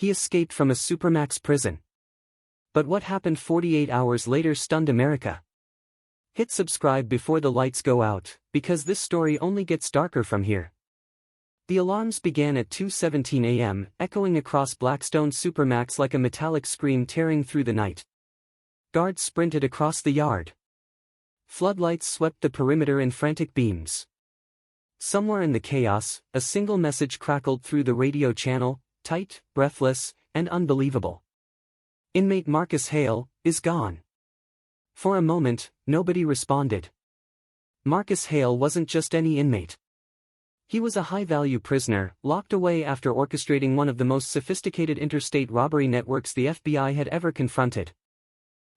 He escaped from a Supermax prison. But what happened 48 hours later stunned America. Hit subscribe before the lights go out, because this story only gets darker from here. The alarms began at 2:17 a.m., echoing across Blackstone's Supermax like a metallic scream tearing through the night. Guards sprinted across the yard. Floodlights swept the perimeter in frantic beams. Somewhere in the chaos, a single message crackled through the radio channel, tight, breathless, and unbelievable. Inmate Marcus Hale is gone. For a moment, nobody responded. Marcus Hale wasn't just any inmate. He was a high-value prisoner, locked away after orchestrating one of the most sophisticated interstate robbery networks the FBI had ever confronted.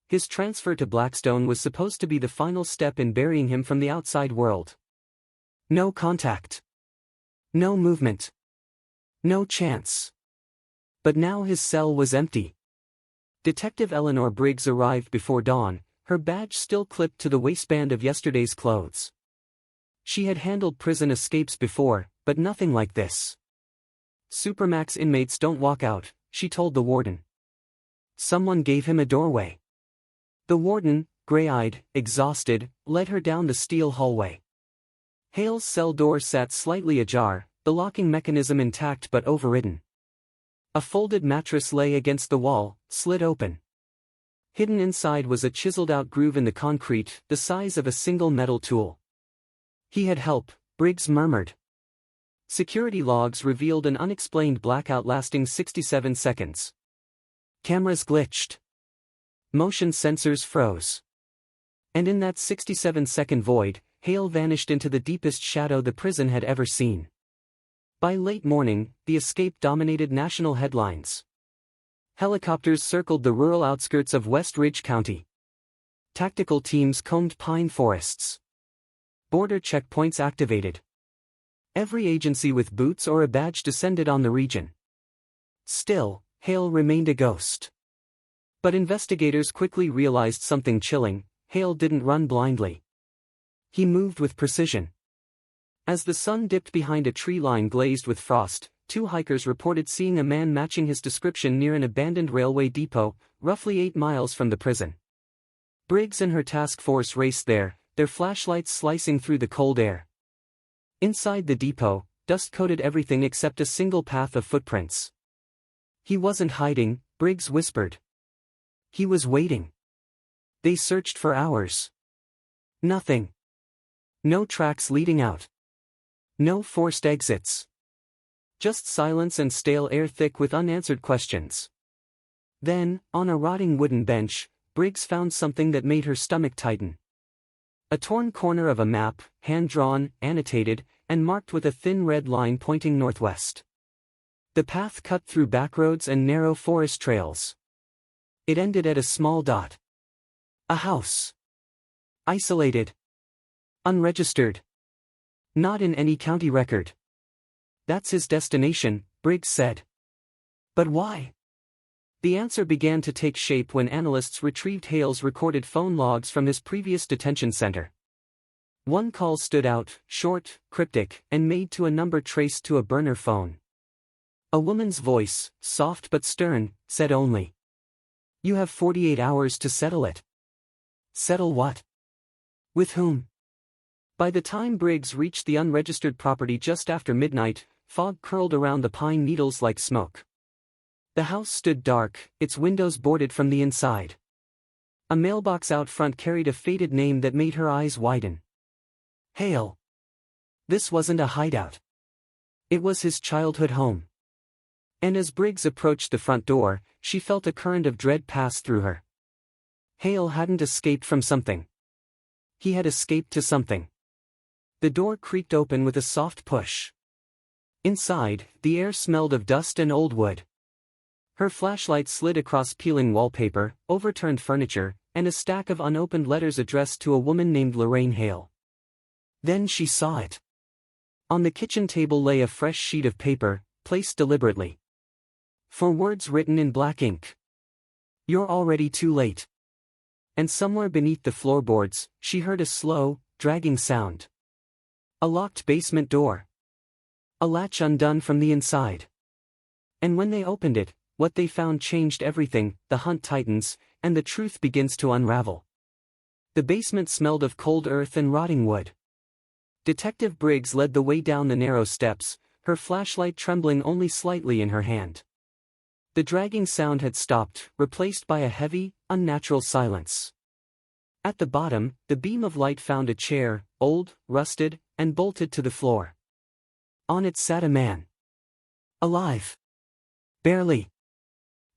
His transfer to Blackstone was supposed to be the final step in burying him from the outside world. No contact. No movement. No chance. But now his cell was empty. Detective Eleanor Briggs arrived before dawn, her badge still clipped to the waistband of yesterday's clothes. She had handled prison escapes before, but nothing like this. Supermax inmates don't walk out, she told the warden. Someone gave him a doorway. The warden, gray-eyed, exhausted, led her down the steel hallway. Hale's cell door sat slightly ajar, the locking mechanism intact but overridden. A folded mattress lay against the wall, slid open. Hidden inside was a chiseled-out groove in the concrete, the size of a single metal tool. He had help, Briggs murmured. Security logs revealed an unexplained blackout lasting 67 seconds. Cameras glitched. Motion sensors froze. And in that 67-second void, Hale vanished into the deepest shadow the prison had ever seen. By late morning, the escape dominated national headlines. Helicopters circled the rural outskirts of West Ridge County. Tactical teams combed pine forests. Border checkpoints activated. Every agency with boots or a badge descended on the region. Still, Hale remained a ghost. But investigators quickly realized something chilling: Hale didn't run blindly. He moved with precision. As the sun dipped behind a tree line glazed with frost, 2 hikers reported seeing a man matching his description near an abandoned railway depot, roughly 8 miles from the prison. Briggs and her task force raced there, their flashlights slicing through the cold air. Inside the depot, dust coated everything except a single path of footprints. He wasn't hiding, Briggs whispered. He was waiting. They searched for hours. Nothing. No tracks leading out. No forced exits. Just silence and stale air thick with unanswered questions. Then, on a rotting wooden bench, Briggs found something that made her stomach tighten. A torn corner of a map, hand-drawn, annotated, and marked with a thin red line pointing northwest. The path cut through backroads and narrow forest trails. It ended at a small dot. A house. Isolated. Unregistered. Not in any county record. That's his destination, Briggs said. But why? The answer began to take shape when analysts retrieved Hale's recorded phone logs from his previous detention center. One call stood out, short, cryptic, and made to a number traced to a burner phone. A woman's voice, soft but stern, said only, "You have 48 hours to settle it." Settle what? With whom? By the time Briggs reached the unregistered property just after midnight, fog curled around the pine needles like smoke. The house stood dark, its windows boarded from the inside. A mailbox out front carried a faded name that made her eyes widen. Hale. This wasn't a hideout. It was his childhood home. And as Briggs approached the front door, she felt a current of dread pass through her. Hale hadn't escaped from something. He had escaped to something. The door creaked open with a soft push. Inside, the air smelled of dust and old wood. Her flashlight slid across peeling wallpaper, overturned furniture, and a stack of unopened letters addressed to a woman named Lorraine Hale. Then she saw it. On the kitchen table lay a fresh sheet of paper, placed deliberately. For words written in black ink. "You're already too late." And somewhere beneath the floorboards, she heard a slow, dragging sound. A locked basement door. A latch undone from the inside. And when they opened it, what they found changed everything. The hunt tightens, and the truth begins to unravel. The basement smelled of cold earth and rotting wood. Detective Briggs led the way down the narrow steps, her flashlight trembling only slightly in her hand. The dragging sound had stopped, replaced by a heavy, unnatural silence. At the bottom, the beam of light found a chair, old, rusted, and bolted to the floor. On it sat a man. Alive. Barely.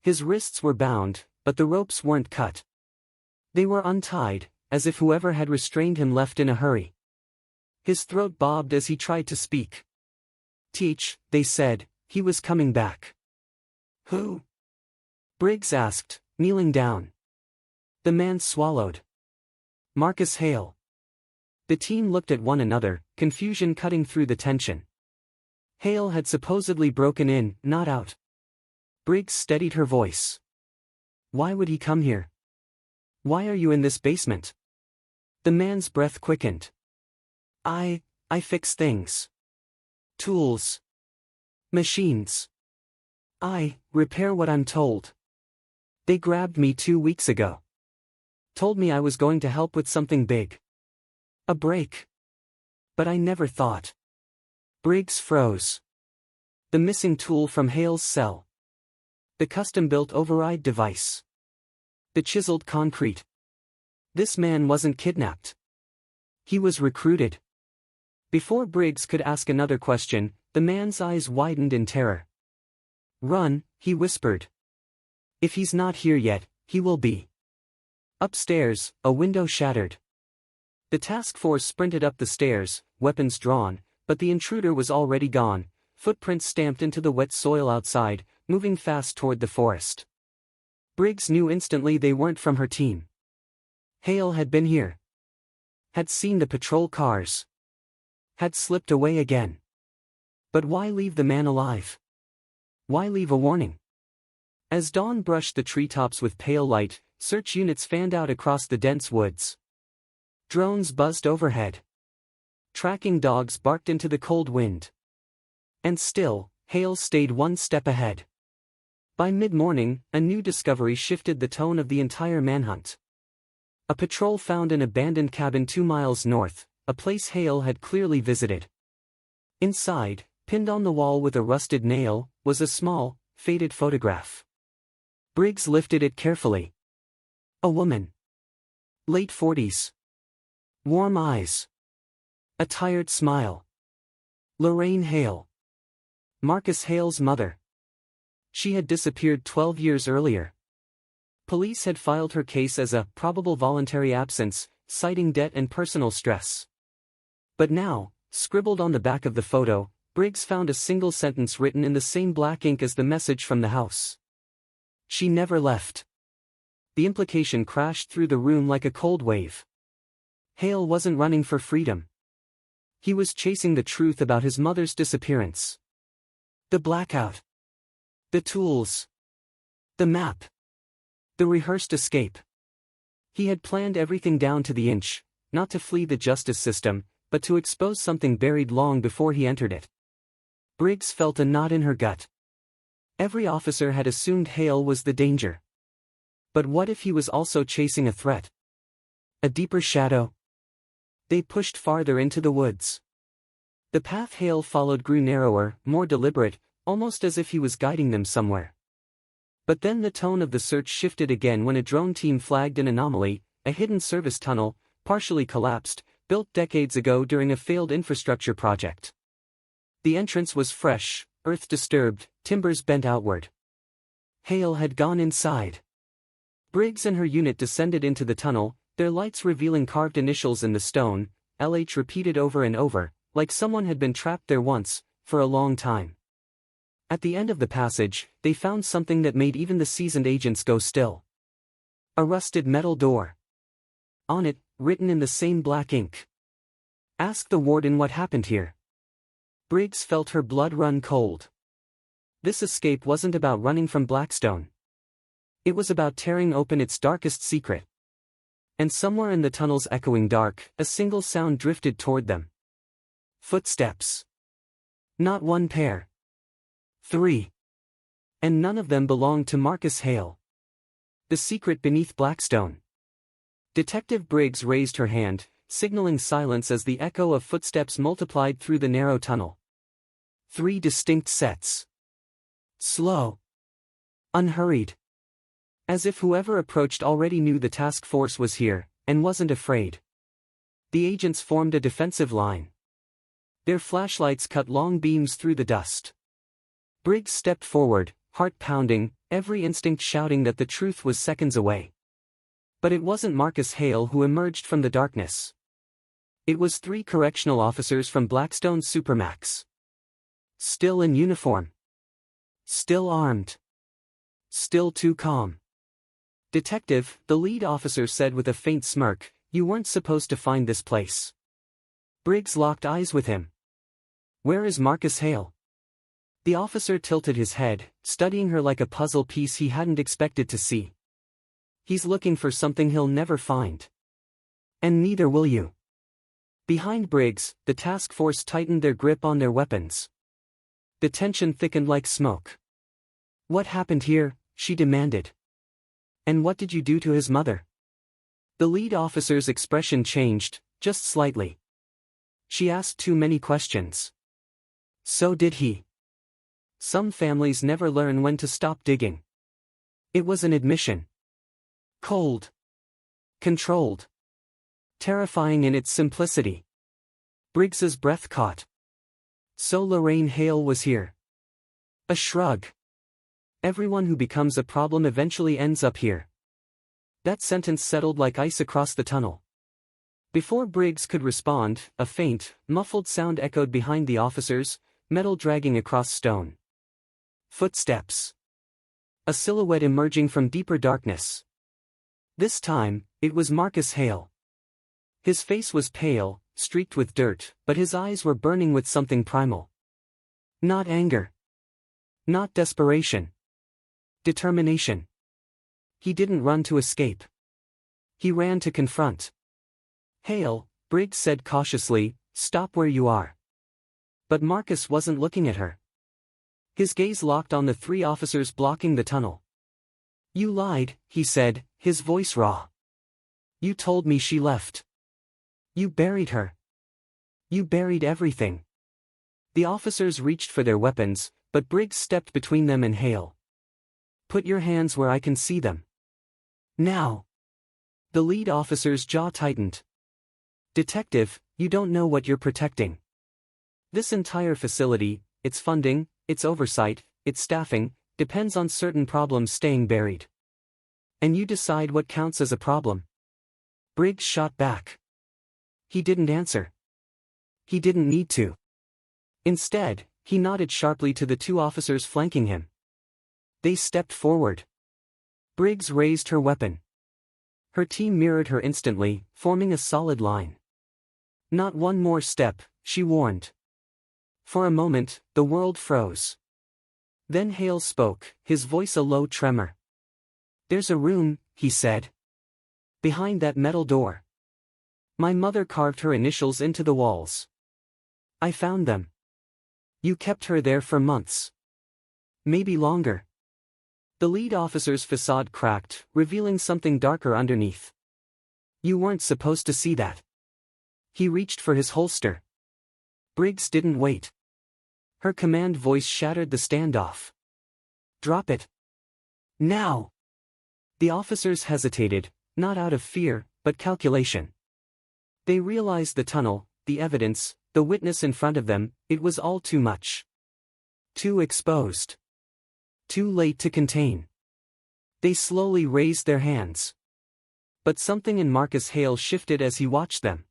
His wrists were bound, but the ropes weren't cut. They were untied, as if whoever had restrained him left in a hurry. His throat bobbed as he tried to speak. "Teach," they said, "he was coming back." "Who?" Briggs asked, kneeling down. The man swallowed. "Marcus Hale." The team looked at one another, confusion cutting through the tension. Hale had supposedly broken in, not out. Briggs steadied her voice. "Why would he come here? Why are you in this basement?" The man's breath quickened. I fix things. Tools. Machines. I repair what I'm told. They grabbed me 2 weeks ago. Told me I was going to help with something big. A break. But I never thought." Briggs froze. The missing tool from Hale's cell. The custom-built override device. The chiseled concrete. This man wasn't kidnapped. He was recruited. Before Briggs could ask another question, the man's eyes widened in terror. "Run," he whispered. "If he's not here yet, he will be." Upstairs, a window shattered. The task force sprinted up the stairs, weapons drawn, but the intruder was already gone, footprints stamped into the wet soil outside, moving fast toward the forest. Briggs knew instantly they weren't from her team. Hale had been here. Had seen the patrol cars. Had slipped away again. But why leave the man alive? Why leave a warning? As dawn brushed the treetops with pale light, search units fanned out across the dense woods. Drones buzzed overhead. Tracking dogs barked into the cold wind. And still, Hale stayed one step ahead. By mid-morning, a new discovery shifted the tone of the entire manhunt. A patrol found an abandoned cabin 2 miles north, a place Hale had clearly visited. Inside, pinned on the wall with a rusted nail, was a small, faded photograph. Briggs lifted it carefully. A woman. Late 40s. Warm eyes. A tired smile. Lorraine Hale. Marcus Hale's mother. She had disappeared 12 years earlier. Police had filed her case as a probable voluntary absence, citing debt and personal stress. But now, scribbled on the back of the photo, Briggs found a single sentence written in the same black ink as the message from the house. She never left. The implication crashed through the room like a cold wave. Hale wasn't running for freedom. He was chasing the truth about his mother's disappearance. The blackout. The tools. The map. The rehearsed escape. He had planned everything down to the inch, not to flee the justice system, but to expose something buried long before he entered it. Briggs felt a knot in her gut. Every officer had assumed Hale was the danger. But what if he was also chasing a threat? A deeper shadow? They pushed farther into the woods. The path Hale followed grew narrower, more deliberate, almost as if he was guiding them somewhere. But then the tone of the search shifted again when a drone team flagged an anomaly, a hidden service tunnel, partially collapsed, built decades ago during a failed infrastructure project. The entrance was fresh, earth disturbed, timbers bent outward. Hale had gone inside. Briggs and her unit descended into the tunnel, their lights revealing carved initials in the stone, LH repeated over and over, like someone had been trapped there once, for a long time. At the end of the passage, they found something that made even the seasoned agents go still. A rusted metal door. On it, written in the same black ink. Ask the warden what happened here. Briggs felt her blood run cold. This escape wasn't about running from Blackstone. It was about tearing open its darkest secret. And somewhere in the tunnel's echoing dark, a single sound drifted toward them. Footsteps. Not one pair. 3. And none of them belonged to Marcus Hale. The secret beneath Blackstone. Detective Briggs raised her hand, signaling silence as the echo of footsteps multiplied through the narrow tunnel. 3 distinct sets. Slow. Unhurried. As if whoever approached already knew the task force was here, and wasn't afraid. The agents formed a defensive line. Their flashlights cut long beams through the dust. Briggs stepped forward, heart pounding, every instinct shouting that the truth was seconds away. But it wasn't Marcus Hale who emerged from the darkness. It was 3 correctional officers from Blackstone's Supermax. Still in uniform. Still armed. Still too calm. "Detective," the lead officer said with a faint smirk, "you weren't supposed to find this place." Briggs locked eyes with him. "Where is Marcus Hale?" The officer tilted his head, studying her like a puzzle piece he hadn't expected to see. "He's looking for something he'll never find. And neither will you." Behind Briggs, the task force tightened their grip on their weapons. The tension thickened like smoke. "What happened here?" she demanded. "And what did you do to his mother?" The lead officer's expression changed, just slightly. "She asked too many questions." "So did he." Some families never learn when to stop digging. It was an admission. Cold. Controlled. Terrifying in its simplicity. Briggs's breath caught. So Lorraine Hale was here. A shrug. Everyone who becomes a problem eventually ends up here. That sentence settled like ice across the tunnel. Before Briggs could respond, a faint, muffled sound echoed behind the officers, metal dragging across stone. Footsteps. A silhouette emerging from deeper darkness. This time, it was Marcus Hale. His face was pale, streaked with dirt, but his eyes were burning with something primal. Not anger. Not desperation. Determination. He didn't run to escape. He ran to confront. "Hale," Briggs said cautiously, "stop where you are." But Marcus wasn't looking at her. His gaze locked on the 3 officers blocking the tunnel. "You lied," he said, his voice raw. "You told me she left. You buried her. You buried everything." The officers reached for their weapons, but Briggs stepped between them and Hale. "Put your hands where I can see them. Now." The lead officer's jaw tightened. "Detective, you don't know what you're protecting. This entire facility, its funding, its oversight, its staffing, depends on certain problems staying buried. And you decide what counts as a problem." Briggs shot back. He didn't answer. He didn't need to. Instead, he nodded sharply to the 2 officers flanking him. They stepped forward. Briggs raised her weapon. Her team mirrored her instantly, forming a solid line. "Not one more step," she warned. For a moment, the world froze. Then Hale spoke, his voice a low tremor. "There's a room," he said. "Behind that metal door. My mother carved her initials into the walls. I found them. You kept her there for months. Maybe longer." The lead officer's facade cracked, revealing something darker underneath. "You weren't supposed to see that." He reached for his holster. Briggs didn't wait. Her command voice shattered the standoff. "Drop it. Now." The officers hesitated, not out of fear, but calculation. They realized the tunnel, the evidence, the witness in front of them, it was all too much. Too exposed. Too late to contain. They slowly raised their hands. But something in Marcus Hale shifted as he watched them.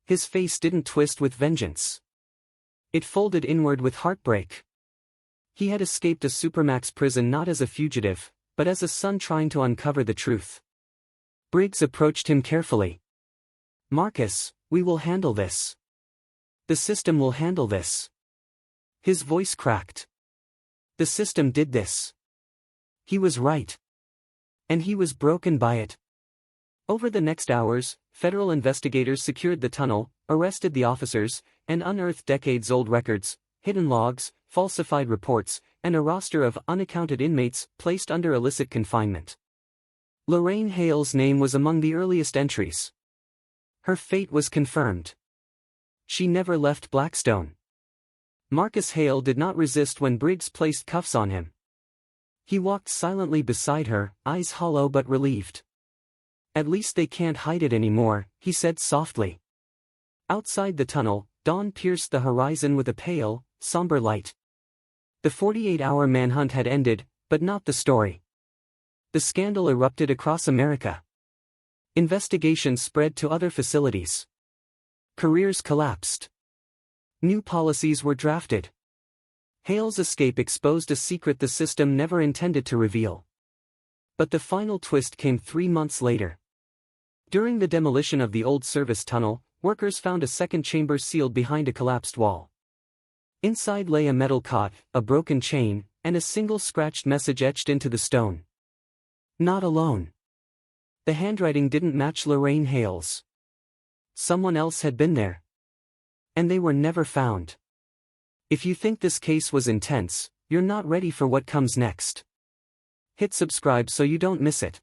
His face didn't twist with vengeance. It folded inward with heartbreak. He had escaped a Supermax prison not as a fugitive, but as a son trying to uncover the truth. Briggs approached him carefully. "Marcus, we will handle this. The system will handle this." His voice cracked. The system did this. He was right. And he was broken by it. Over the next hours, federal investigators secured the tunnel, arrested the officers, and unearthed decades-old records, hidden logs, falsified reports, and a roster of unaccounted inmates placed under illicit confinement. Lorraine Hale's name was among the earliest entries. Her fate was confirmed. She never left Blackstone. Marcus Hale did not resist when Briggs placed cuffs on him. He walked silently beside her, eyes hollow but relieved. "At least they can't hide it anymore," he said softly. Outside the tunnel, dawn pierced the horizon with a pale, somber light. The 48-hour manhunt had ended, but not the story. The scandal erupted across America. Investigations spread to other facilities. Careers collapsed. New policies were drafted. Hale's escape exposed a secret the system never intended to reveal. But the final twist came 3 months later. During the demolition of the old service tunnel, workers found a second chamber sealed behind a collapsed wall. Inside lay a metal cot, a broken chain, and a single scratched message etched into the stone. "Not alone." The handwriting didn't match Lorraine Hale's. Someone else had been there. And they were never found. If you think this case was intense, you're not ready for what comes next. Hit subscribe so you don't miss it.